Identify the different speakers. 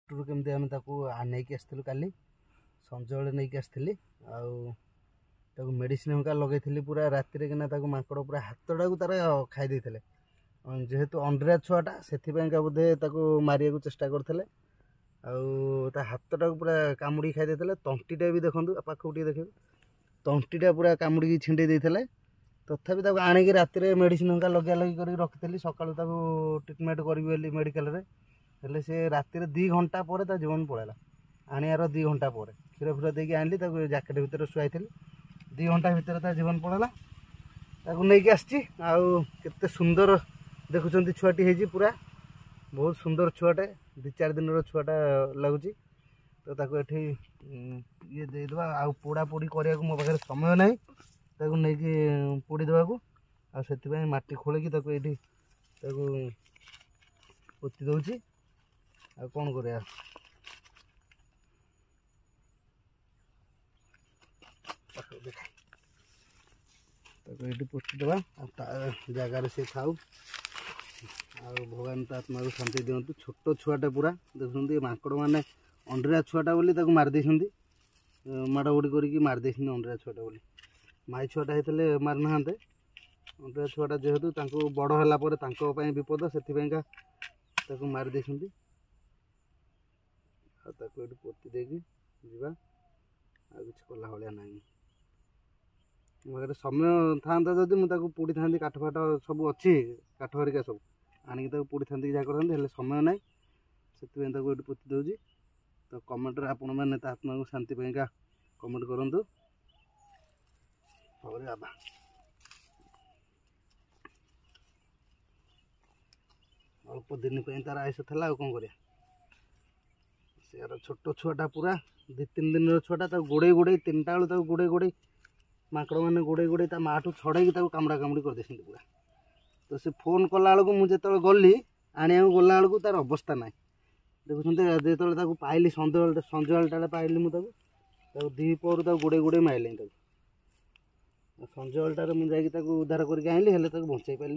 Speaker 1: Tour केमती आम नहीं आसलु काली संजय नहीं आसती मेडिसिन हमें लगे पूरा राति माकड़ पूरा हाथटा को तार खाई जेहेतु अंडरा छुआटा से बोधे मारे चेष्टा करते हाथटा को पूरा कामुड़ी खाई तंटीटा भी देखो पाखक देखे तंटीटा पूरा कामुड़ी छिंडे तथापि आणिक राति मेडिसिन हमें लगे लगे कर रखी सका ट्रिटमेंट करी मेडिकल हेले से राति 2 घंटा पर जीवन पड़ेगा आनियार 2 घंटा पर क्षीर फीर देकी आनली जैकेट भितर शुआई 2 घंटा भितर जीवन पड़ेगा नहीं आसची आते सुंदर देखुं छुआटी है पूरा बहुत सुंदर छुआटे 2-4 दिन छुआटा लगुच तो ये ये देदेबा आ पोड़ा पोड़ी करने मो पाखे समय ना नहीं पोड़ी देवाक से माटी खोलिकी ये पोती दूची आ कौन कर पोतीदेवा जगार से खाऊ भगवान तो आत्मा को शांति दिंतु छोट छुआटा पूरा देखते माकड़ मैंने अंडरा छुआटा बोली मारिदे माड़ उड़ी कर मारिदे अंडरा छुआटा बोली माई छुआटा होते मारिना अंडरा छुआटा जेहेतु बड़ है विपद से मारिदे पोती देकी जीवा आ कि कला भाया ना समय था जदि मुझे पोड़ी था काठ फाट सब अच्छी काठ हरिका सब आणिक पोड़ी था जहाँ करते समय ना से पोती दूसरी तो कमेंट आपण मैंने आत्मा को शांति पाइका कमेंट करूँ बाबा अल्प दिन तार आयुष था कौन कर छोट छुआटा पूरा 2-3 दिन छुआटा गोड़े गोड़े 3टा बेलू गोड़े गोड़े माकड़ मैंने गोड़े गोड़े माठू छड़े कामुड़ा कामुड़ी करदे पूरा तो से फोन कला बेलू मुझे गली आने गला बेलू तार अवस्था ना देखुं जो पाइली संजय पाइली मुझे दीपर गोड़े गोड़े मारे संजय मुझे उद्धार करके आनली बचाई पारे।